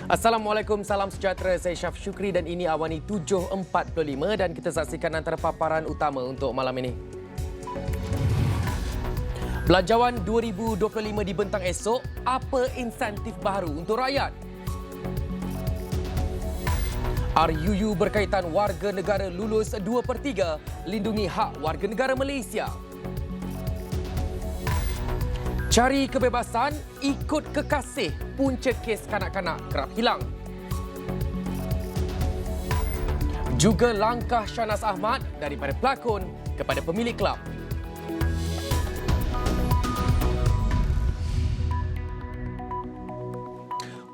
Assalamualaikum, salam sejahtera. Saya Syaf Syukri dan ini Awani 7.45 dan kita saksikan antara paparan utama untuk malam ini. Belanjawan 2025 dibentang esok, apa insentif baru untuk rakyat? RUU berkaitan warga negara lulus 2/3, lindungi hak warga negara Malaysia. Cari kebebasan, ikut kekasih, punca kes kanak-kanak kerap hilang. Juga langkah Shahnaz Ahmad daripada pelakon kepada pemilik kelab.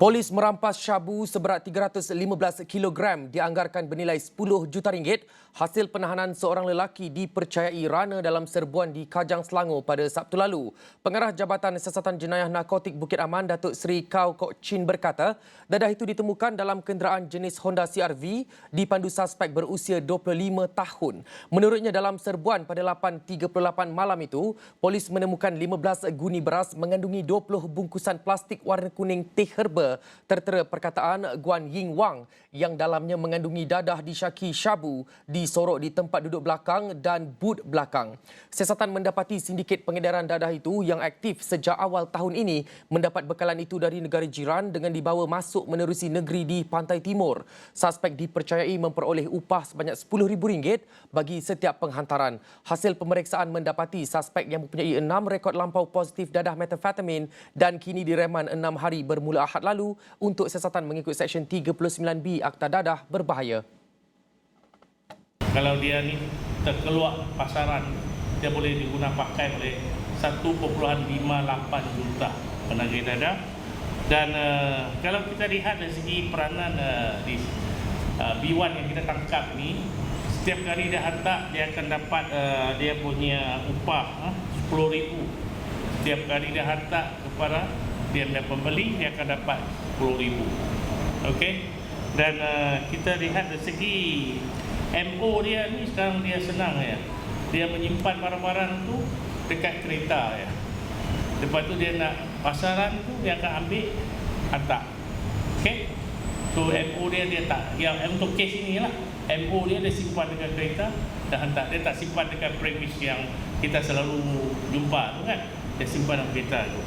Polis merampas syabu seberat 315 kg dianggarkan bernilai 10 juta ringgit hasil penahanan seorang lelaki dipercayai rana dalam serbuan di Kajang Selangor pada Sabtu lalu. Pengarah Jabatan Siasatan Jenayah Narkotik Bukit Aman, Datuk Seri Kau Kok Chin berkata, dadah itu ditemukan dalam kenderaan jenis Honda CR-V dipandu suspek berusia 25 tahun. Menurutnya dalam serbuan pada 8.38 malam itu, polis menemukan 15 guni beras mengandungi 20 bungkusan plastik warna kuning teh herba tertera perkataan Guan Ying Wang yang dalamnya mengandungi dadah disyaki syabu disorok di tempat duduk belakang dan but belakang. Siasatan mendapati sindiket pengedaran dadah itu yang aktif sejak awal tahun ini mendapat bekalan itu dari negara jiran dengan dibawa masuk menerusi negeri di Pantai Timur. Suspek dipercayai memperoleh upah sebanyak RM10,000 bagi setiap penghantaran. Hasil pemeriksaan mendapati suspek yang mempunyai 6 rekod lampau positif dadah metafetamin dan kini direman 6 hari bermula Ahad lalu untuk siasatan mengikut Seksyen 39B Akta Dadah Berbahaya. Kalau dia ni terkeluar pasaran, dia boleh diguna pakai oleh 1.58 juta penagih dadah. Dan kalau kita lihat dari segi peranan di B1 yang kita tangkap ni, setiap kali dia hantar, dia akan dapat dia punya upah RM10,000. Setiap kali dia hantar kepada dia pembeli, dia akan dapat RM10,000. Okey. Dan kita lihat dari segi MO dia ni sekarang dia senang ya. Dia menyimpan barang-barang tu dekat kereta ya. Lepas tu dia nak pasaran tu dia akan ambil hantar. Okey. So MO dia tak, yang untuk kes inilah MO dia simpan dekat kereta dan hantar. Dia tak simpan dekat premis yang kita selalu jumpa tu kan. Dia simpan dalam kereta tu.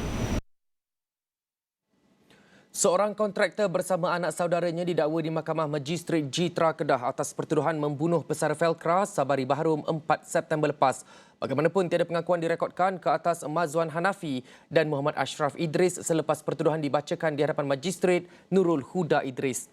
Seorang kontraktor bersama anak saudaranya didakwa di Mahkamah Magistrat Jitra Kedah atas pertuduhan membunuh pesara Felkra Sabari Bahrum 4 September lepas. Bagaimanapun tiada pengakuan direkodkan ke atas Mazwan Hanafi dan Muhammad Ashraf Idris selepas pertuduhan dibacakan di hadapan Magistrat Nurul Huda Idris.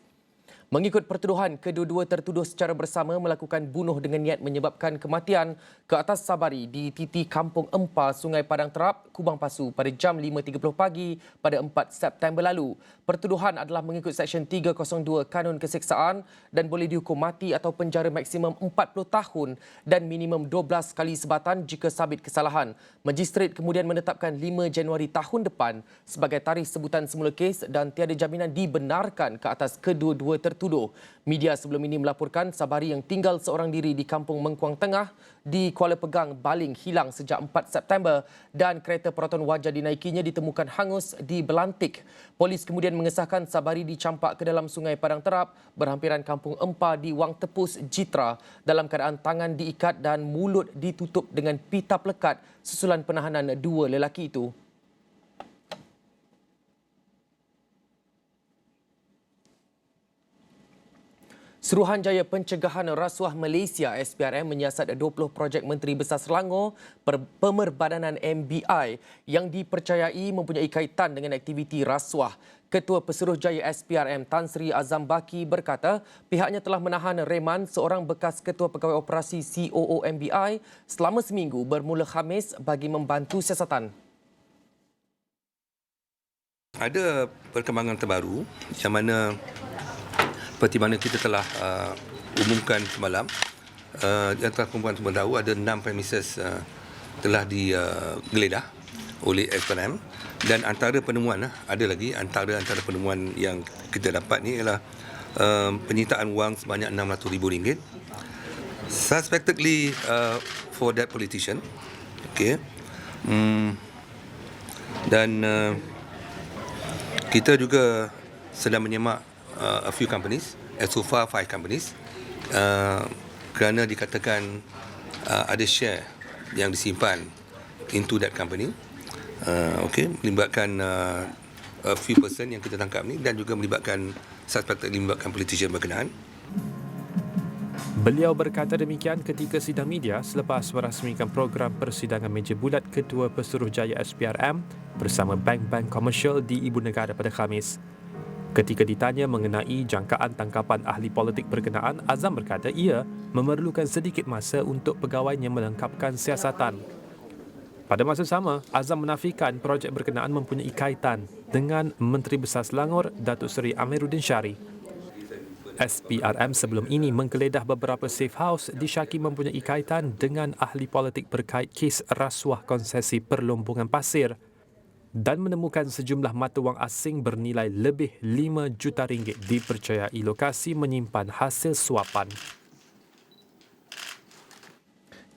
Mengikut pertuduhan, kedua-dua tertuduh secara bersama melakukan bunuh dengan niat menyebabkan kematian ke atas Sabari di titi Kampung Empa, Sungai Padang Terap, Kubang Pasu pada jam 5.30 pagi pada 4 September lalu. Pertuduhan adalah mengikut Seksyen 302 Kanun Keseksaan dan boleh dihukum mati atau penjara maksimum 40 tahun dan minimum 12 kali sebatan jika sabit kesalahan. Magistrat kemudian menetapkan 5 Januari tahun depan sebagai tarikh sebutan semula kes dan tiada jaminan dibenarkan ke atas kedua-dua tertuduh. Media sebelum ini melaporkan Sabari yang tinggal seorang diri di Kampung Mengkuang Tengah di Kuala Pegang, Baling hilang sejak 4 September dan kereta peroton wajah dinaikinya ditemukan hangus di Belantik. Polis kemudian mengesahkan Sabari dicampak ke dalam Sungai Padang Terap berhampiran Kampung Empa di Wang Tepus, Jitra dalam keadaan tangan diikat dan mulut ditutup dengan pita pelekat susulan penahanan dua lelaki itu. Suruhanjaya Pencegahan Rasuah Malaysia SPRM menyiasat 20 projek Menteri Besar Selangor Pemerbadanan MBI yang dipercayai mempunyai kaitan dengan aktiviti rasuah. Ketua Pesuruhjaya SPRM Tan Sri Azam Baki berkata pihaknya telah menahan reman seorang bekas Ketua Pegawai Operasi COO MBI selama seminggu bermula Khamis bagi membantu siasatan. Ada perkembangan terbaru yang mana seperti mana kita telah umumkan semalam, yang telah perempuan semua tahu ada 6 premises telah digeledah oleh SPRM dan antara penemuan ada lagi antara penemuan yang kita dapat ni ialah penyitaan wang sebanyak RM600,000 suspectedly for that politician. Okay. Dan kita juga sedang menyemak a few companies, so far 5 companies, kerana dikatakan ada share yang disimpan into that company, melibatkan a few person yang kita tangkap ni, dan juga melibatkan suspected melibatkan politician berkenaan. Beliau berkata demikian ketika sidang media selepas merasmikan program persidangan meja bulat Ketua Pesuruhjaya SPRM bersama bank-bank komersial di Ibu Negara pada Khamis. Ketika ditanya mengenai jangkaan tangkapan ahli politik berkenaan, Azam berkata ia memerlukan sedikit masa untuk pegawainya melengkapkan siasatan. Pada masa sama, Azam menafikan projek berkenaan mempunyai kaitan dengan Menteri Besar Selangor, Datuk Seri Amiruddin Syari. SPRM sebelum ini menggeledah beberapa safe house disyaki mempunyai kaitan dengan ahli politik berkait kes rasuah konsesi perlumbungan pasir dan menemukan sejumlah mata wang asing bernilai lebih RM5 juta dipercayai lokasi menyimpan hasil suapan.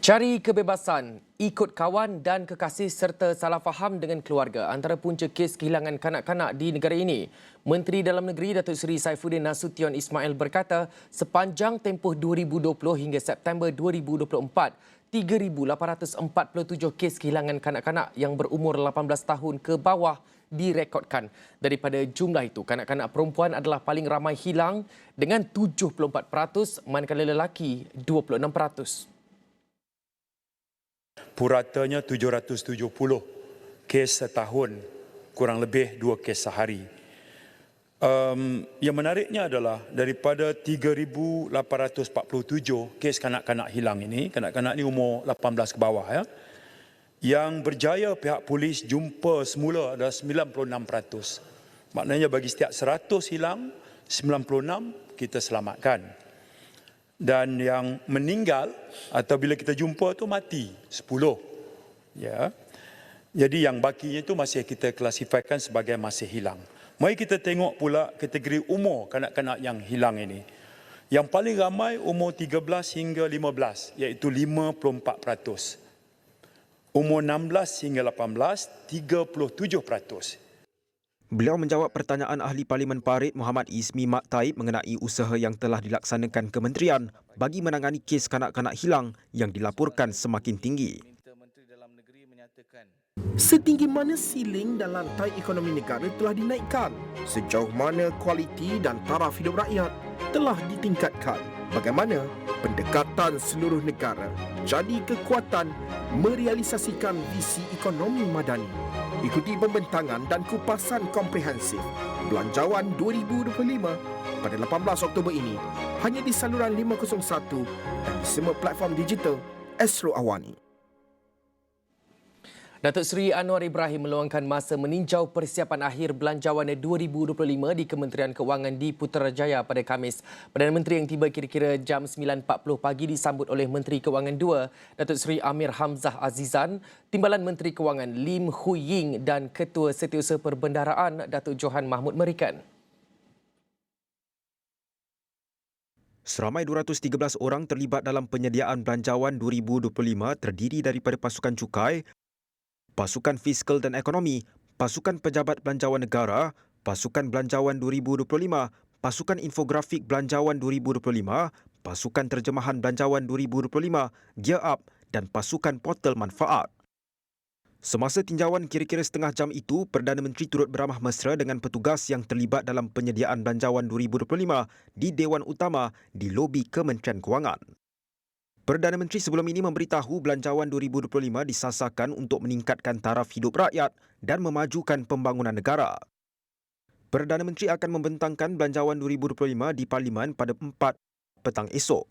Cari kebebasan, ikut kawan dan kekasih serta salah faham dengan keluarga antara punca kes kehilangan kanak-kanak di negara ini. Menteri Dalam Negeri Datuk Seri Saifuddin Nasution Ismail berkata, sepanjang tempoh 2020 hingga September 2024, 3,847 kes kehilangan kanak-kanak yang berumur 18 tahun ke bawah direkodkan. Daripada jumlah itu, kanak-kanak perempuan adalah paling ramai hilang dengan 74%, manakala lelaki 26%. Puratanya 770 kes setahun, kurang lebih 2 kes sehari. Yang menariknya adalah daripada 3,847 kes kanak-kanak hilang ini, kanak-kanak ini umur 18 ke bawah, yang berjaya pihak polis jumpa semula adalah 96%. Maknanya bagi setiap 100 hilang, 96 kita selamatkan. Dan yang meninggal atau bila kita jumpa tu mati 10. Ya. Jadi yang bakinya itu masih kita klasifikasikan sebagai masih hilang. Mari kita tengok pula kategori umur kanak-kanak yang hilang ini. Yang paling ramai umur 13 hingga 15 iaitu 54%. Umur 16 hingga 18 37%. Beliau menjawab pertanyaan Ahli Parlimen Parit Muhammad Ismi Mak Taib mengenai usaha yang telah dilaksanakan kementerian bagi menangani kes kanak-kanak hilang yang dilaporkan semakin tinggi. Setinggi mana siling dan lantai ekonomi negara telah dinaikkan? Sejauh mana kualiti dan taraf hidup rakyat telah ditingkatkan? Bagaimana pendekatan seluruh negara jadi kekuatan merealisasikan visi ekonomi madani? Ikuti pembentangan dan kupasan komprehensif Belanjawan 2025 pada 18 Oktober ini hanya di saluran 501 dan di semua platform digital Astro Awani. Datuk Seri Anwar Ibrahim meluangkan masa meninjau persiapan akhir Belanjawan 2025 di Kementerian Kewangan di Putrajaya pada Khamis. Perdana Menteri yang tiba kira-kira jam 9.40 pagi disambut oleh Menteri Kewangan II, Datuk Seri Amir Hamzah Azizan, Timbalan Menteri Kewangan Lim Hui Ying dan Ketua Setiausaha Perbendaharaan Datuk Johan Mahmud Merikan. Seramai 213 orang terlibat dalam penyediaan Belanjawan 2025 terdiri daripada pasukan cukai, Pasukan Fiskal dan Ekonomi, Pasukan Pejabat Belanjawan Negara, Pasukan Belanjawan 2025, Pasukan Infografik Belanjawan 2025, Pasukan Terjemahan Belanjawan 2025, Gear Up dan Pasukan Portal Manfaat. Semasa tinjauan kira-kira setengah jam itu, Perdana Menteri turut beramah mesra dengan petugas yang terlibat dalam penyediaan Belanjawan 2025 di Dewan Utama di lobi Kementerian Kewangan. Perdana Menteri sebelum ini memberitahu Belanjawan 2025 disasarkan untuk meningkatkan taraf hidup rakyat dan memajukan pembangunan negara. Perdana Menteri akan membentangkan Belanjawan 2025 di Parlimen pada 4 petang esok.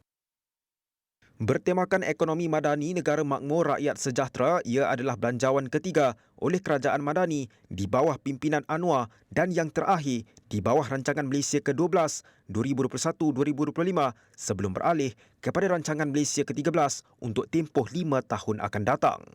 Bertemakan ekonomi madani negara makmur rakyat sejahtera, ia adalah belanjawan ketiga oleh Kerajaan Madani di bawah pimpinan Anwar dan yang terakhir di bawah Rancangan Malaysia ke-12 2021-2025 sebelum beralih kepada Rancangan Malaysia ke-13 untuk tempoh 5 tahun akan datang.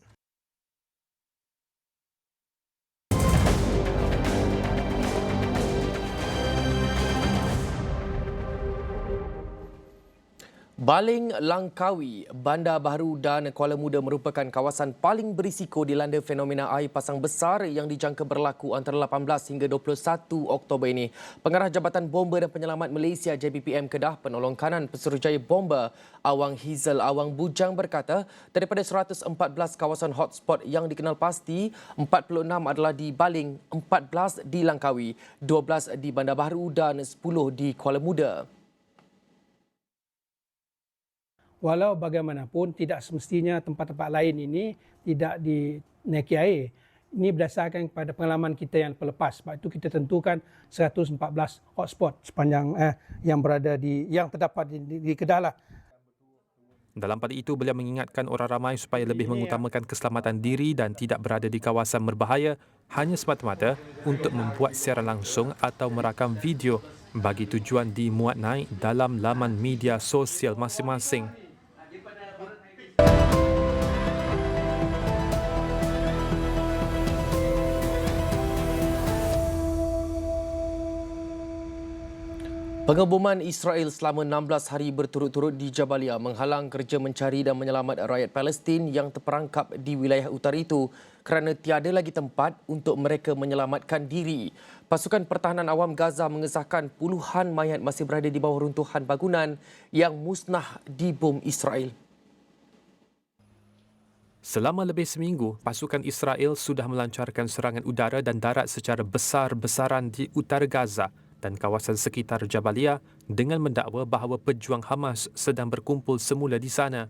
Baling, Langkawi, Bandar Baharu dan Kuala Muda merupakan kawasan paling berisiko dilanda fenomena air pasang besar yang dijangka berlaku antara 18 hingga 21 Oktober ini. Pengarah Jabatan Bomba dan Penyelamat Malaysia JBPM Kedah, Penolong Kanan Pesuruhjaya Bomba Awang Hizal Awang Bujang berkata, daripada 114 kawasan hotspot yang dikenal pasti, 46 adalah di Baling, 14 di Langkawi, 12 di Bandar Baharu dan 10 di Kuala Muda. Walau bagaimanapun tidak semestinya tempat-tempat lain ini tidak dinaiki air. Ini berdasarkan kepada pengalaman kita yang lepas. Sebab itu kita tentukan 114 hotspot sepanjang yang terdapat di Kedah lah. Dalam pada itu, beliau mengingatkan orang ramai supaya lebih mengutamakan keselamatan diri dan tidak berada di kawasan berbahaya hanya semata-mata untuk membuat siaran langsung atau merakam video bagi tujuan dimuat naik dalam laman media sosial masing-masing. Pengeboman Israel selama 16 hari berturut-turut di Jabalia menghalang kerja mencari dan menyelamat rakyat Palestin yang terperangkap di wilayah utara itu kerana tiada lagi tempat untuk mereka menyelamatkan diri. Pasukan Pertahanan Awam Gaza mengesahkan puluhan mayat masih berada di bawah runtuhan bangunan yang musnah dibom Israel. Selama lebih seminggu, pasukan Israel sudah melancarkan serangan udara dan darat secara besar-besaran di utara Gaza dan kawasan sekitar Jabalia dengan mendakwa bahawa pejuang Hamas sedang berkumpul semula di sana.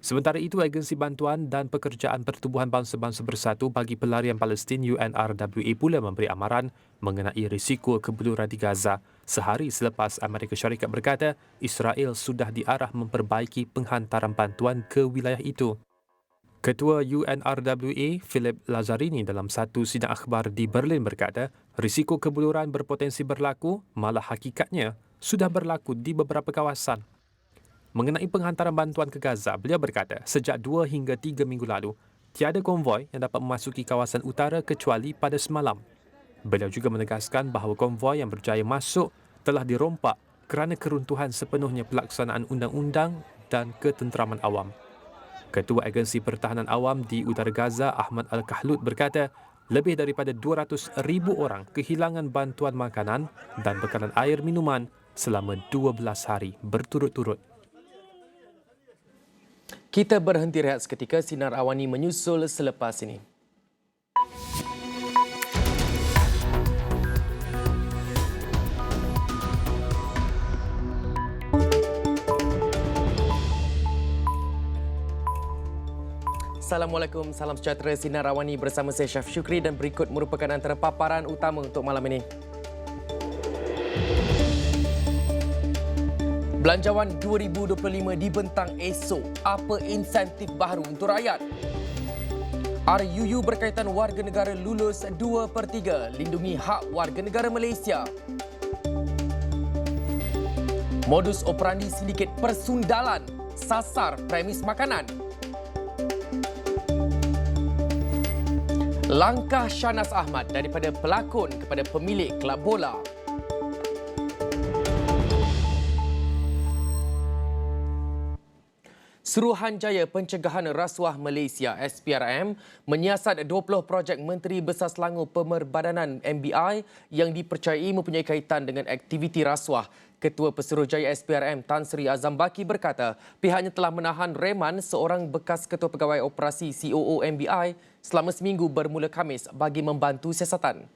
Sementara itu, Agensi Bantuan dan Pekerjaan Pertubuhan Bangsa-Bangsa Bersatu bagi Pelarian Palestin UNRWA pula memberi amaran mengenai risiko kebeluran di Gaza sehari selepas Amerika Syarikat berkata Israel sudah diarah memperbaiki penghantaran bantuan ke wilayah itu. Ketua UNRWA, Philip Lazzarini dalam satu sidang akhbar di Berlin berkata, risiko kebeluran berpotensi berlaku, malah hakikatnya sudah berlaku di beberapa kawasan. Mengenai penghantaran bantuan ke Gaza, beliau berkata, sejak 2 hingga 3 minggu lalu, tiada konvoi yang dapat memasuki kawasan utara kecuali pada semalam. Beliau juga menegaskan bahawa konvoi yang berjaya masuk telah dirompak kerana keruntuhan sepenuhnya pelaksanaan undang-undang dan ketenteraman awam. Ketua Agensi Pertahanan Awam di Utara Gaza, Ahmad Al-Kahlut berkata, lebih daripada 200,000 orang kehilangan bantuan makanan dan bekalan air minuman selama 12 hari berturut-turut. Kita berhenti rehat seketika, Sinar Awani menyusul selepas ini. Assalamualaikum, salam sejahtera, Sinar Awani bersama saya Syaf Syukri dan berikut merupakan antara paparan utama untuk malam ini. Belanjawan 2025 dibentang esok. Apa insentif baru untuk rakyat? RUU berkaitan warga negara lulus 2/3, lindungi hak warga negara Malaysia. Modus operandi sindiket persundalan, sasar premis makanan. Langkah Shahnaz Ahmad daripada pelakon kepada pemilik kelab bola. Suruhanjaya Pencegahan Rasuah Malaysia SPRM menyiasat 20 projek Menteri Besar Selangor Pemerbadanan MBI yang dipercayai mempunyai kaitan dengan aktiviti rasuah. Ketua Pesuruhjaya SPRM Tan Sri Azam Baki berkata pihaknya telah menahan reman seorang bekas Ketua Pegawai Operasi COO MBI selama seminggu bermula Khamis bagi membantu siasatan.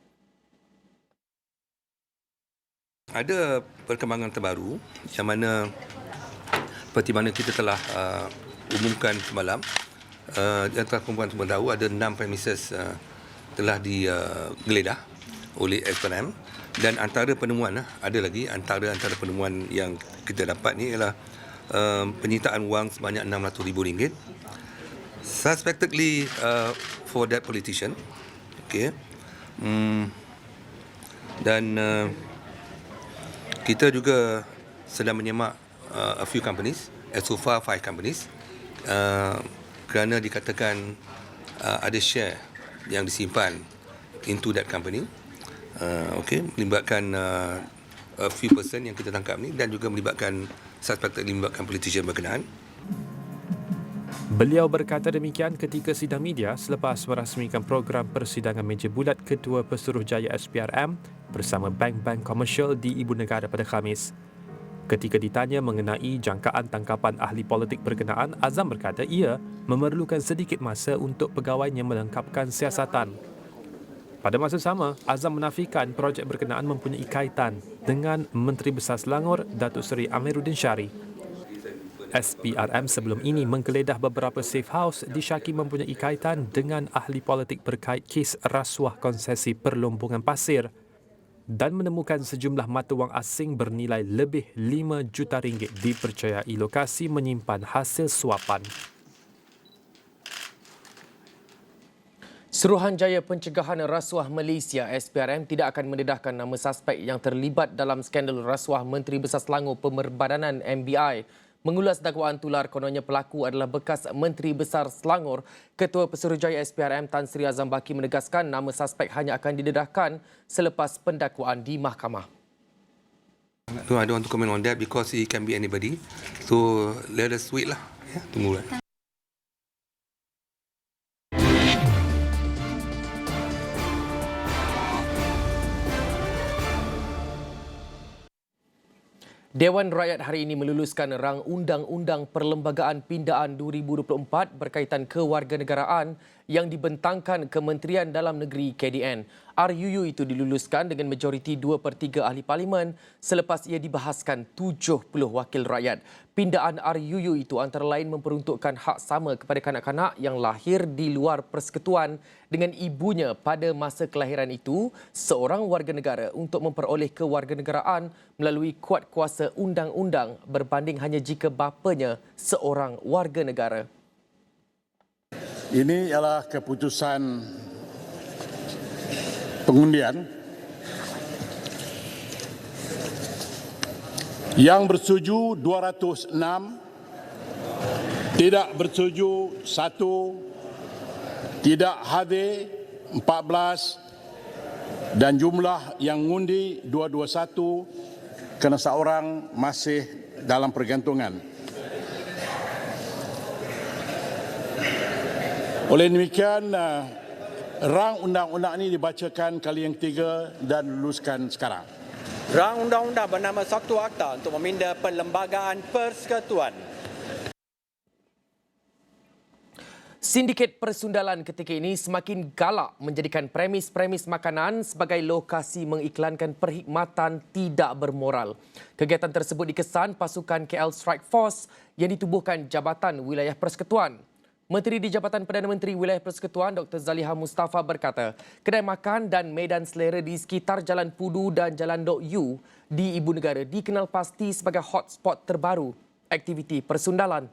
Ada perkembangan terbaru yang mana seperti mana kita telah umumkan semalam, yang telah kumpulan tahu ada 6 premises telah digeledah oleh SPRM dan antara penemuan ada lagi antara penemuan yang kita dapat ni ialah penyitaan wang sebanyak RM600,000 suspectedly for that politician. Okay. Dan kita juga sedang menyemak a few companies, so far 5 companies, kerana dikatakan ada share yang disimpan into that company. Melibatkan a few person yang kita tangkap ni dan juga melibatkan suspek terlibatkan politician berkenaan. Beliau berkata demikian ketika sidang media selepas merasmikan program persidangan meja bulat Ketua Pesuruhjaya SPRM bersama bank-bank komersial di Ibu Negara pada Khamis. Ketika ditanya mengenai jangkaan tangkapan ahli politik berkenaan, Azam berkata ia memerlukan sedikit masa untuk pegawainya melengkapkan siasatan. Pada masa sama, Azam menafikan projek berkenaan mempunyai kaitan dengan Menteri Besar Selangor, Datuk Seri Amiruddin Syari. SPRM sebelum ini menggeledah beberapa safe house disyaki mempunyai kaitan dengan ahli politik berkait kes rasuah konsesi perlumbungan pasir dan menemukan sejumlah mata wang asing bernilai lebih RM5 juta dipercayai lokasi menyimpan hasil suapan. Suruhanjaya Pencegahan Rasuah Malaysia SPRM tidak akan mendedahkan nama suspek yang terlibat dalam skandal rasuah Menteri Besar Selangor Pemerbadanan MBI. Mengulas dakwaan tular kononnya pelaku adalah bekas Menteri Besar Selangor, Ketua Pesuruhjaya SPRM Tan Sri Azam Baki menegaskan nama suspek hanya akan didedahkan selepas pendakwaan di mahkamah. No, I don't want to comment on that because it can be anybody. So let us wait lah. Ya, tunggu lah. Dewan Rakyat hari ini meluluskan rang Undang-Undang Perlembagaan Pindaan 2024 berkaitan kewarganegaraan yang dibentangkan Kementerian Dalam Negeri KDN. RUU itu diluluskan dengan majoriti 2/3 ahli parlimen selepas ia dibahaskan 70 wakil rakyat. Pindaan RUU itu antara lain memperuntukkan hak sama kepada kanak-kanak yang lahir di luar persekutuan dengan ibunya pada masa kelahiran itu, seorang warga negara untuk memperoleh kewarganegaraan melalui kuat kuasa undang-undang berbanding hanya jika bapanya seorang warga negara. Ini ialah keputusan pengundian yang bersetuju 206, tidak bersetuju 1, tidak hadir 14 dan jumlah yang mengundi 221 kerana seorang masih dalam pergantungan. Oleh demikian, rang undang-undang ini dibacakan kali yang 3 dan luluskan sekarang. Rang undang-undang bernama Satu Akta untuk meminda Perlembagaan Persekutuan. Sindiket persundalan ketika ini semakin galak menjadikan premis-premis makanan sebagai lokasi mengiklankan perkhidmatan tidak bermoral. Kegiatan tersebut dikesan pasukan KL Strike Force yang ditubuhkan Jabatan Wilayah Persekutuan. Menteri di Jabatan Perdana Menteri Wilayah Persekutuan Dr. Zaliha Mustafa berkata, kedai makan dan medan selera di sekitar Jalan Pudu dan Jalan Dok Yu di Ibu Negara dikenal pasti sebagai hotspot terbaru aktiviti persundalan.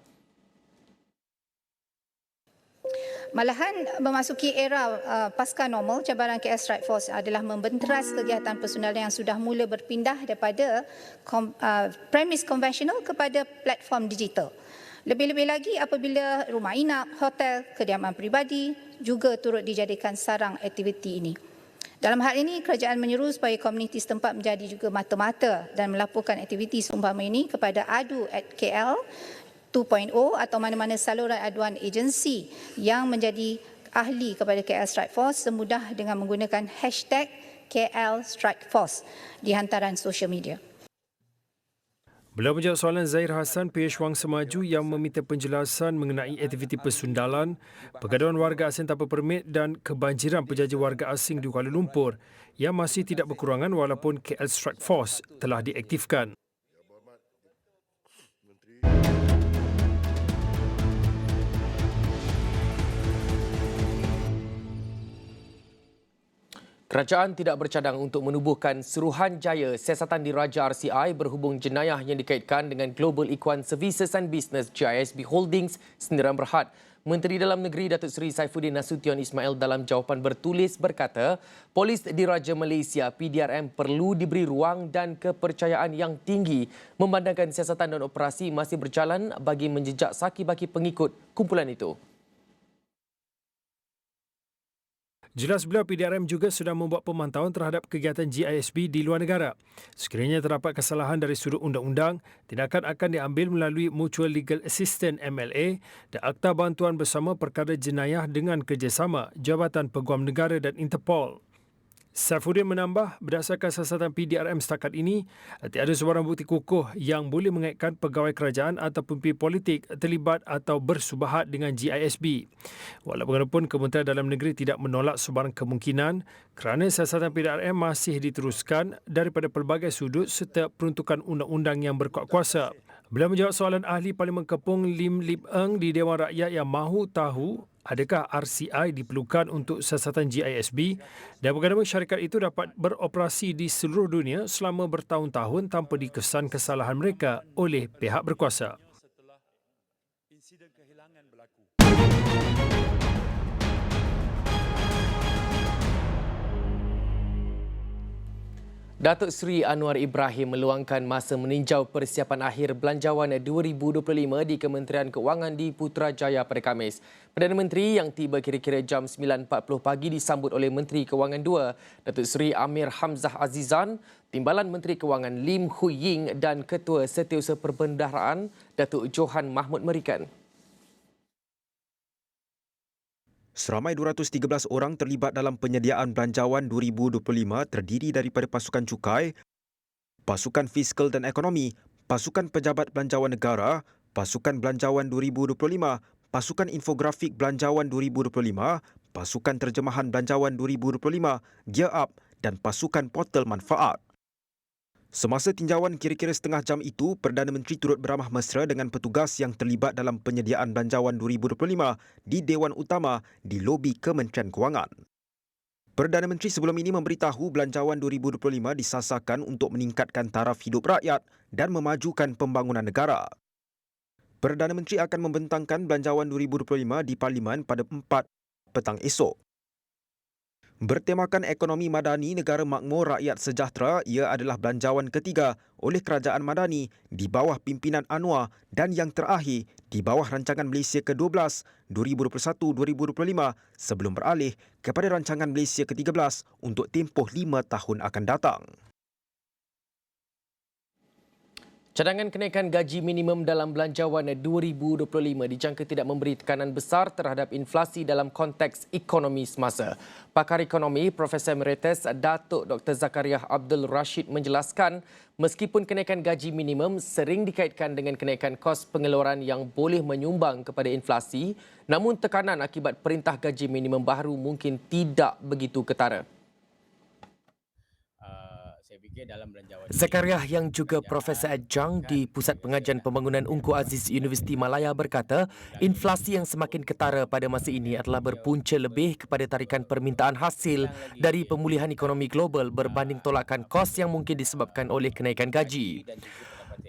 Malahan memasuki era pasca normal, cabaran KL Strike Force adalah membenteras kegiatan persundalan yang sudah mula berpindah daripada premis konvensional kepada platform digital. Lebih-lebih lagi apabila rumah inap, hotel, kediaman peribadi juga turut dijadikan sarang aktiviti ini. Dalam hal ini, kerajaan menyeru supaya komuniti setempat menjadi juga mata-mata dan melaporkan aktiviti seumpama ini kepada adu@KL 2.0 atau mana-mana saluran aduan agensi yang menjadi ahli kepada KL Strike Force semudah dengan menggunakan hashtag KL Strike Force di hantaran sosial media. Beliau menjawab soalan Zahir Hassan, PH Wang Semaju yang meminta penjelasan mengenai aktiviti persundalan, pergaduhan warga asing tanpa permit dan kebanjiran penjajah warga asing di Kuala Lumpur yang masih tidak berkurangan walaupun KL Strike Force telah diaktifkan. Kerajaan tidak bercadang untuk menubuhkan Suruhanjaya Siasatan Diraja RCI berhubung jenayah yang dikaitkan dengan Global Equine Services and Business GISB Holdings Sendirian Berhad. Menteri Dalam Negeri Datuk Seri Saifuddin Nasution Ismail dalam jawapan bertulis berkata, Polis Diraja Malaysia PDRM perlu diberi ruang dan kepercayaan yang tinggi memandangkan siasatan dan operasi masih berjalan bagi menjejak saki baki pengikut kumpulan itu. Jelas beliau, PDRM juga sudah membuat pemantauan terhadap kegiatan GISB di luar negara. Sekiranya terdapat kesalahan dari sudut undang-undang, tindakan akan diambil melalui Mutual Legal Assistance MLA dan Akta Bantuan Bersama Perkara Jenayah dengan kerjasama Jabatan Peguam Negara dan Interpol. Saifuddin menambah, berdasarkan siasatan PDRM setakat ini, tiada sebarang bukti kukuh yang boleh mengaitkan pegawai kerajaan atau pemimpin politik terlibat atau bersubahat dengan GISB. Walaupun Kementerian Dalam Negeri tidak menolak sebarang kemungkinan kerana siasatan PDRM masih diteruskan daripada pelbagai sudut serta peruntukan undang-undang yang berkuat kuasa. Beliau menjawab soalan ahli Parlimen Kepung Lim Lip Eng di Dewan Rakyat yang mahu tahu adakah RCI diperlukan untuk siasatan GISB dan bagaimana syarikat itu dapat beroperasi di seluruh dunia selama bertahun-tahun tanpa dikesan kesalahan mereka oleh pihak berkuasa. Setelah insiden kehilangan berlaku. Datuk Seri Anwar Ibrahim meluangkan masa meninjau persiapan akhir belanjawan 2025 di Kementerian Kewangan di Putrajaya pada Khamis. Perdana Menteri yang tiba kira-kira jam 9.40 pagi disambut oleh Menteri Kewangan II, Datuk Seri Amir Hamzah Azizan, Timbalan Menteri Kewangan Lim Hui Ying dan Ketua Setiausaha Perbendaharaan Datuk Johan Mahmud Merikan. Seramai 213 orang terlibat dalam penyediaan belanjawan 2025 terdiri daripada pasukan cukai, pasukan fiskal dan ekonomi, pasukan pejabat belanjawan negara, pasukan belanjawan 2025, pasukan infografik belanjawan 2025, pasukan terjemahan belanjawan 2025, Gear Up dan pasukan portal manfaat. Semasa tinjauan kira-kira setengah jam itu, Perdana Menteri turut beramah mesra dengan petugas yang terlibat dalam penyediaan belanjawan 2025 di Dewan Utama di lobi Kementerian Kewangan. Perdana Menteri sebelum ini memberitahu belanjawan 2025 disasarkan untuk meningkatkan taraf hidup rakyat dan memajukan pembangunan negara. Perdana Menteri akan membentangkan belanjawan 2025 di Parlimen pada 4 petang esok. Bertemakan ekonomi madani negara makmur rakyat sejahtera, ia adalah belanjawan ketiga oleh Kerajaan Madani di bawah pimpinan Anwar dan yang terakhir di bawah Rancangan Malaysia ke-12 2021-2025 sebelum beralih kepada Rancangan Malaysia ke-13 untuk tempoh 5 tahun akan datang. Cadangan kenaikan gaji minimum dalam belanjawan 2025 dijangka tidak memberi tekanan besar terhadap inflasi dalam konteks ekonomi semasa. Pakar ekonomi Profesor Emeritus Datuk Dr. Zakariah Abdul Rashid menjelaskan, meskipun kenaikan gaji minimum sering dikaitkan dengan kenaikan kos pengeluaran yang boleh menyumbang kepada inflasi, namun tekanan akibat perintah gaji minimum baru mungkin tidak begitu ketara. Zakariah yang juga Profesor Adjang di Pusat Pengajian Pembangunan Ungku Aziz Universiti Malaya berkata, inflasi yang semakin ketara pada masa ini adalah berpunca lebih kepada tarikan permintaan hasil dari pemulihan ekonomi global berbanding tolakan kos yang mungkin disebabkan oleh kenaikan gaji.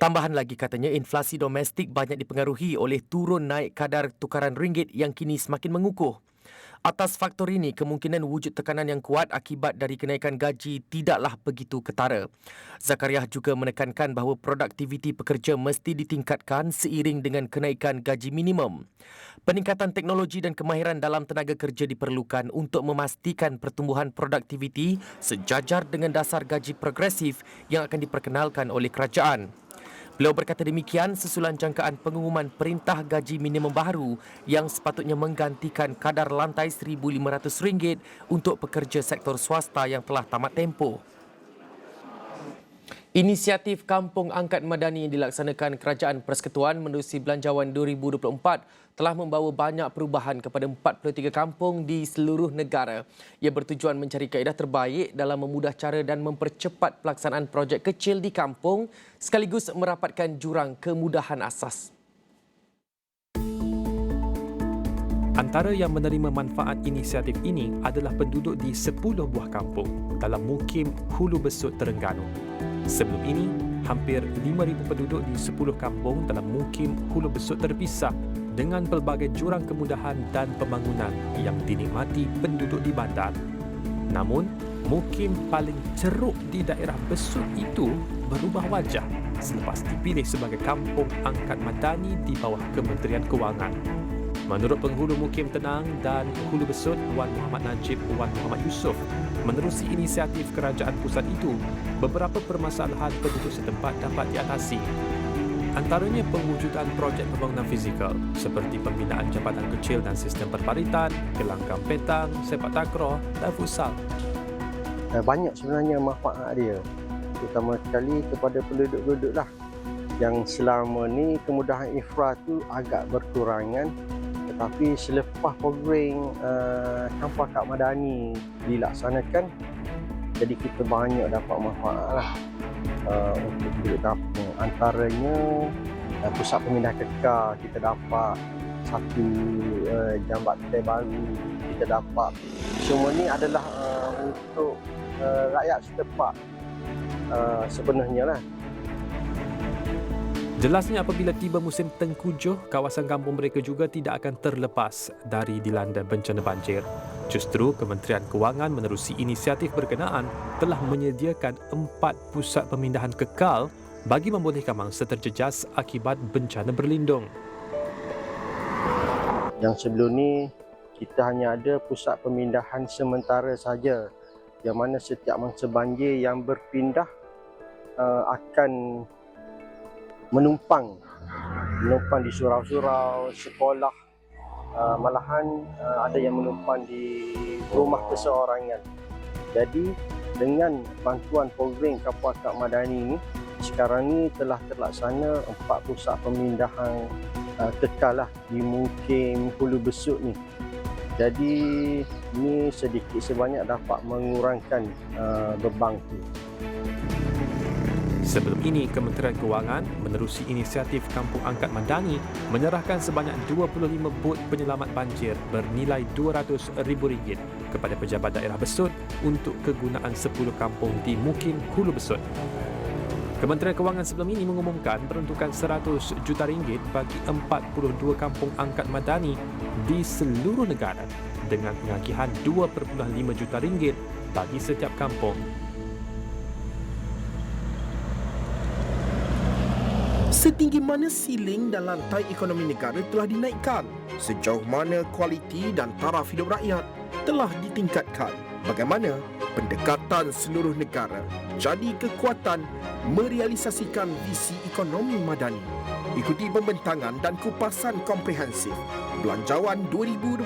Tambahan lagi katanya, inflasi domestik banyak dipengaruhi oleh turun naik kadar tukaran ringgit yang kini semakin mengukuh. Atas faktor ini, kemungkinan wujud tekanan yang kuat akibat dari kenaikan gaji tidaklah begitu ketara. Zakariah juga menekankan bahawa produktiviti pekerja mesti ditingkatkan seiring dengan kenaikan gaji minimum. Peningkatan teknologi dan kemahiran dalam tenaga kerja diperlukan untuk memastikan pertumbuhan produktiviti sejajar dengan dasar gaji progresif yang akan diperkenalkan oleh kerajaan. Beliau berkata demikian sesulan jangkaan pengumuman perintah gaji minimum baru yang sepatutnya menggantikan kadar lantai RM1,500 untuk pekerja sektor swasta yang telah tamat tempoh. Inisiatif Kampung Angkat Madani yang dilaksanakan Kerajaan Persekutuan menerusi Belanjawan 2024 telah membawa banyak perubahan kepada 43 kampung di seluruh negara. Ia bertujuan mencari kaedah terbaik dalam memudah cara dan mempercepat pelaksanaan projek kecil di kampung sekaligus merapatkan jurang kemudahan asas. Antara yang menerima manfaat inisiatif ini adalah penduduk di 10 buah kampung dalam Mukim Hulu Besut, Terengganu. Sebelum ini, hampir 5,000 penduduk di 10 kampung dalam Mukim Hulu Besut terpisah dengan pelbagai jurang kemudahan dan pembangunan yang dinikmati penduduk di bandar. Namun, Mukim paling ceruk di daerah Besut itu berubah wajah selepas dipilih sebagai Kampung Angkat Madani di bawah Kementerian Kewangan. Menurut penghulu Mukim Tenang dan Hulu Besut Wan Muhammad Najib Wan Muhammad Yusof, menerusi inisiatif kerajaan pusat itu, beberapa permasalahan penduduk setempat dapat diatasi. Antaranya pewujudan projek pembangunan fizikal seperti pembinaan jambatan kecil dan sistem perparitan, gelanggang petang, sepak takraw dan futsal. Banyak sebenarnya manfaat dia, terutama sekali kepada penduduk-penduduk lah. Yang selama ni kemudahan infra tu agak berkurangan, tetapi selepas program Kampung Akad Madani dilaksanakan, jadi kita banyak dapat manfaat lah untuk penduduk kampung. Antaranya pusat pemindahan kekal kita dapat, satu jambatan baru kita dapat. Semua ni adalah untuk rakyat setempat sebenarnya lah. Jelasnya apabila tiba musim tengkujuh, kawasan kampung mereka juga tidak akan terlepas dari dilanda bencana banjir. Justru Kementerian Kewangan menerusi inisiatif berkenaan telah menyediakan 4 pusat pemindahan kekal bagi membolehkan mangsa terjejas akibat bencana berlindung. Yang sebelum ni kita hanya ada pusat pemindahan sementara saja, yang mana setiap mangsa banjir yang berpindah akan menumpang di surau-surau, sekolah, malahan ada yang menumpang di rumah perseorangan. Jadi dengan bantuan program Kampung Akad Madani ini, sekarang ni telah terlaksana 4 pusat pemindahan kekal lah di Mukim Hulu Besut ni. Jadi ini sedikit sebanyak dapat mengurangkan beban tu. Sebelum ini, Kementerian Kewangan menerusi inisiatif Kampung Angkat Madani menyerahkan sebanyak 25 bot penyelamat banjir bernilai RM200,000 kepada pejabat daerah Besut untuk kegunaan 10 kampung di Mukim Hulu Besut. Kementerian Kewangan sebelum ini mengumumkan peruntukan RM100 juta bagi 42 kampung angkat madani di seluruh negara dengan pengagihan RM2.5 juta bagi setiap kampung. Setinggi mana siling dan lantai ekonomi negara telah dinaikkan? Sejauh mana kualiti dan taraf hidup rakyat telah ditingkatkan? Bagaimana pendekatan seluruh negara jadi kekuatan merealisasikan visi ekonomi madani? Ikuti pembentangan dan kupasan komprehensif Belanjawan 2025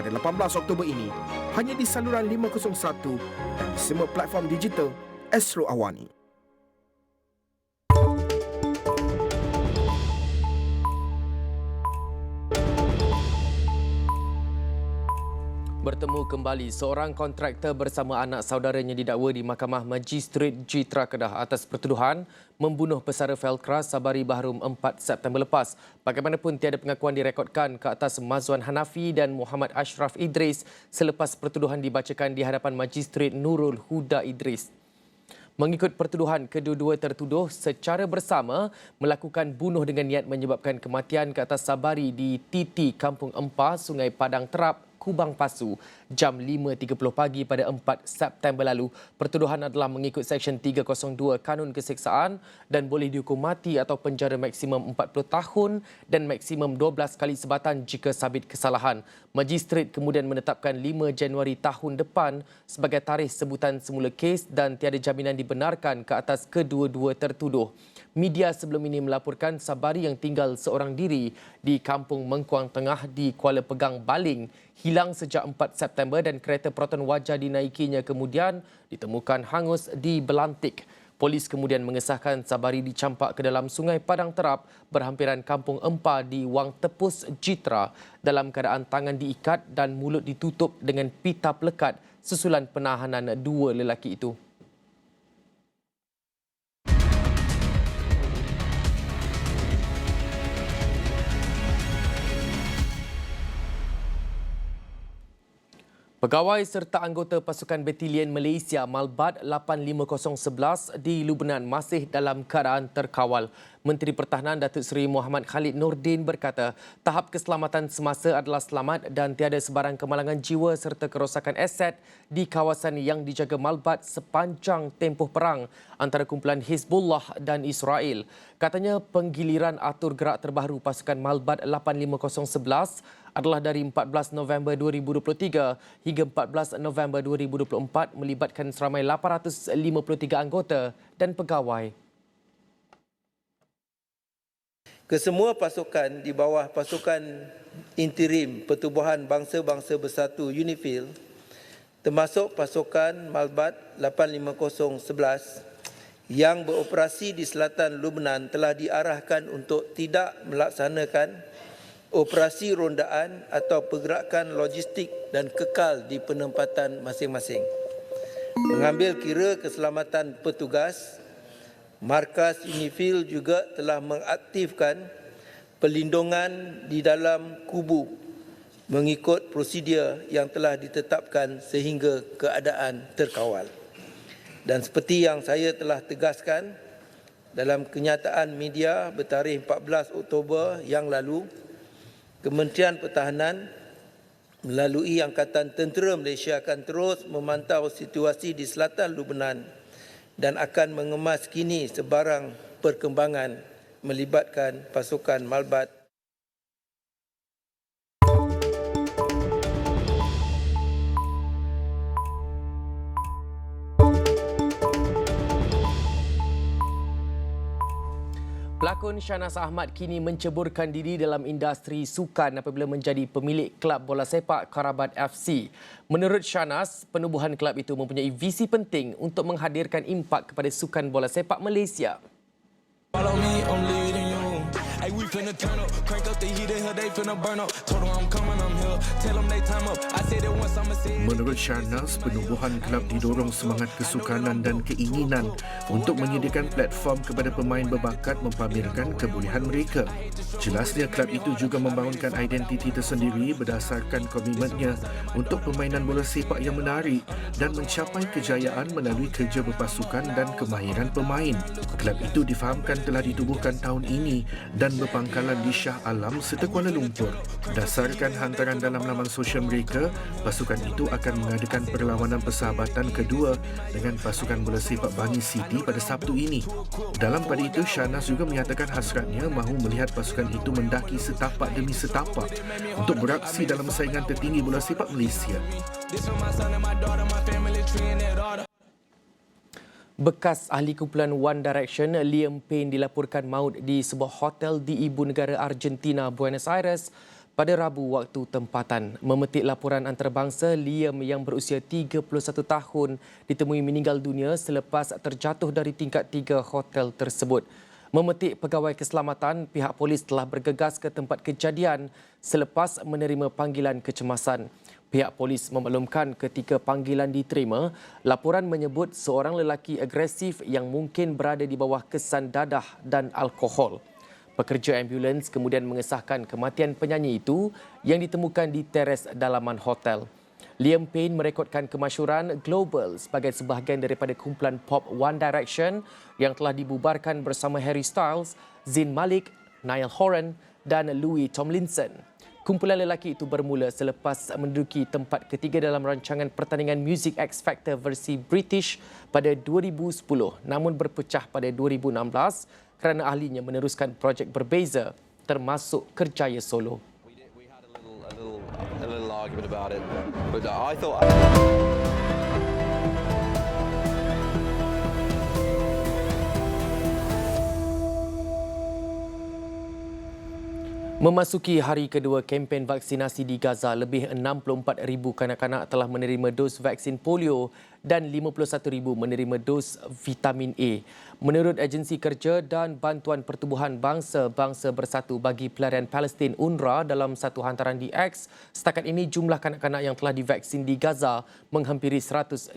pada 18 Oktober ini hanya di saluran 501 dan di semua platform digital Astro Awani. Bertemu kembali, seorang kontraktor bersama anak saudaranya didakwa di Mahkamah Magistrate Jitra Kedah atas pertuduhan membunuh pesara Felkras Sabari Bahrum 4 September lepas. Bagaimanapun tiada pengakuan direkodkan ke atas Mazwan Hanafi dan Muhammad Ashraf Idris selepas pertuduhan dibacakan di hadapan Magistrate Nurul Huda Idris. Mengikut pertuduhan, kedua-dua tertuduh secara bersama melakukan bunuh dengan niat menyebabkan kematian ke atas Sabari di Titi Kampung Empa, Sungai Padang Terap, Kubang Pasu, jam 5.30 pagi pada 4 September lalu. Pertuduhan adalah mengikut Seksyen 302 Kanun Keseksaan dan boleh dihukum mati atau penjara maksimum 40 tahun dan maksimum 12 kali sebatan jika sabit kesalahan. Magistrate kemudian menetapkan 5 Januari tahun depan sebagai tarikh sebutan semula kes dan tiada jaminan dibenarkan ke atas kedua-dua tertuduh. Media sebelum ini melaporkan Sabari yang tinggal seorang diri di Kampung Mengkuang Tengah di Kuala Pegang, Baling hilang sejak 4 September dan kereta proton wajah dinaikinya kemudian ditemukan hangus di Belantik. Polis kemudian mengesahkan Sabari dicampak ke dalam Sungai Padang Terap berhampiran Kampung Empa di Wang Tepus Jitra dalam keadaan tangan diikat dan mulut ditutup dengan pita pelekat susulan penahanan dua lelaki itu. Pegawai serta anggota pasukan Batalion Malaysia Malbat 85011 di Lubnan masih dalam keadaan terkawal. Menteri Pertahanan Datuk Seri Muhammad Khalid Nordin berkata tahap keselamatan semasa adalah selamat dan tiada sebarang kemalangan jiwa serta kerosakan aset di kawasan yang dijaga Malbat sepanjang tempoh perang antara kumpulan Hizbullah dan Israel. Katanya penggiliran atur gerak terbaru pasukan Malbat 85011 adalah dari 14 November 2023 hingga 14 November 2024 melibatkan seramai 853 anggota dan pegawai. Kesemua pasukan di bawah pasukan interim Pertubuhan Bangsa-Bangsa Bersatu UNIFIL termasuk pasukan Malbat 85011 yang beroperasi di selatan Lubnan telah diarahkan untuk tidak melaksanakan operasi rondaan atau pergerakan logistik dan kekal di penempatan masing-masing. Mengambil kira keselamatan petugas, Markas UNIFIL juga telah mengaktifkan pelindungan di dalam kubu mengikut prosedur yang telah ditetapkan sehingga keadaan terkawal. Dan seperti yang saya telah tegaskan dalam kenyataan media bertarikh 14 Oktober yang lalu, Kementerian Pertahanan melalui Angkatan Tentera Malaysia akan terus memantau situasi di selatan Lubnan dan akan mengemas kini sebarang perkembangan melibatkan pasukan Malbat. Pelakon Shahnaz Ahmad kini menceburkan diri dalam industri sukan apabila menjadi pemilik kelab bola sepak Karabat FC. Menurut Shahnaz, penubuhan kelab itu mempunyai visi penting untuk menghadirkan impak kepada sukan bola sepak Malaysia. Menurut Shahnaz, penubuhan kelab didorong semangat kesukanan dan keinginan untuk menyediakan platform kepada pemain berbakat mempamerkan kebolehan mereka. Jelasnya kelab itu juga membangunkan identiti tersendiri berdasarkan komitmennya untuk permainan bola sepak yang menarik dan mencapai kejayaan melalui kerja berpasukan dan kemahiran pemain. Kelab itu difahamkan telah ditubuhkan tahun ini dan berpangkalan di Shah Alam serta Kuala Lumpur. Berdasarkan hantaran dalam laman sosial mereka, pasukan itu akan mengadakan perlawanan persahabatan kedua dengan pasukan bola sepak Bangi City pada Sabtu ini. Dalam pada itu, Shahnaz juga menyatakan hasratnya mahu melihat pasukan itu mendaki setapak demi setapak untuk beraksi dalam saingan tertinggi bola sepak Malaysia. Bekas ahli kumpulan One Direction, Liam Payne dilaporkan maut di sebuah hotel di ibu negara Argentina, Buenos Aires pada Rabu waktu tempatan. Memetik laporan antarabangsa, Liam yang berusia 31 tahun ditemui meninggal dunia selepas terjatuh dari tingkat 3 hotel tersebut. Memetik pegawai keselamatan, pihak polis telah bergegas ke tempat kejadian selepas menerima panggilan kecemasan. Pihak polis memaklumkan ketika panggilan diterima, laporan menyebut seorang lelaki agresif yang mungkin berada di bawah kesan dadah dan alkohol. Pekerja ambulans kemudian mengesahkan kematian penyanyi itu yang ditemukan di teres dalaman hotel. Liam Payne merekodkan kemasyhuran global sebagai sebahagian daripada kumpulan pop One Direction yang telah dibubarkan bersama Harry Styles, Zayn Malik, Niall Horan dan Louis Tomlinson. Kumpulan lelaki itu bermula selepas menduduki tempat ketiga dalam rancangan pertandingan Music X Factor versi British pada 2010 namun berpecah pada 2016 kerana ahlinya meneruskan projek berbeza termasuk kerjaya solo. Memasuki hari kedua kempen vaksinasi di Gaza, lebih 64,000 kanak-kanak telah menerima dos vaksin polio dan 51,000 menerima dos vitamin A. Menurut Agensi Kerja dan Bantuan Pertubuhan Bangsa-Bangsa Bersatu bagi Pelarian Palestin UNRWA dalam satu hantaran di X, setakat ini jumlah kanak-kanak yang telah divaksin di Gaza menghampiri 157,000.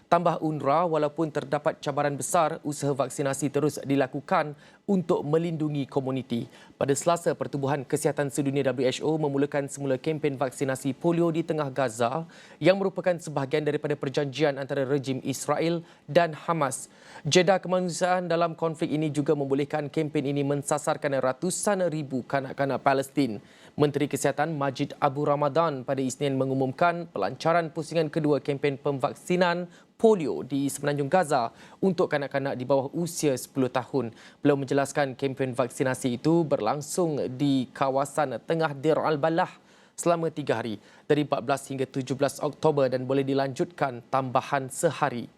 Tambah UNRWA, walaupun terdapat cabaran besar, usaha vaksinasi terus dilakukan untuk melindungi komuniti. Pada Selasa, Pertubuhan Kesihatan Sedunia WHO memulakan semula kempen vaksinasi polio di tengah Gaza yang merupakan sebahagian daripada perjanjian antara rejim Israel dan Hamas. Jeda kemanusiaan dalam konflik ini juga membolehkan kempen ini mensasarkan ratusan ribu kanak-kanak Palestin. Menteri Kesihatan Majid Abu Ramadan pada Isnin mengumumkan pelancaran pusingan kedua kempen pemvaksinan polio di Semenanjung Gaza untuk kanak-kanak di bawah usia 10 tahun. Beliau menjelaskan kempen vaksinasi itu berlangsung di kawasan Tengah Dir al-Balah selama 3 hari dari 14 hingga 17 Oktober dan boleh dilanjutkan tambahan sehari.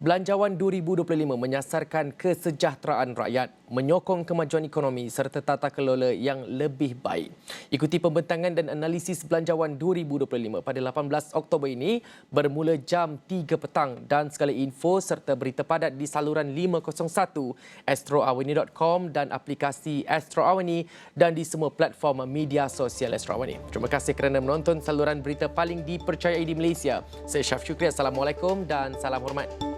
Belanjawan 2025 menyasarkan kesejahteraan rakyat, menyokong kemajuan ekonomi serta tata kelola yang lebih baik. Ikuti pembentangan dan analisis Belanjawan 2025 pada 18 Oktober ini bermula jam 3 petang dan segala info serta berita padat di saluran 501, astroawani.com dan aplikasi Astro Awani dan di semua platform media sosial Astro Awani. Terima kasih kerana menonton saluran berita paling dipercayai di Malaysia. Saya Syaf Syukri. Assalamualaikum dan salam hormat.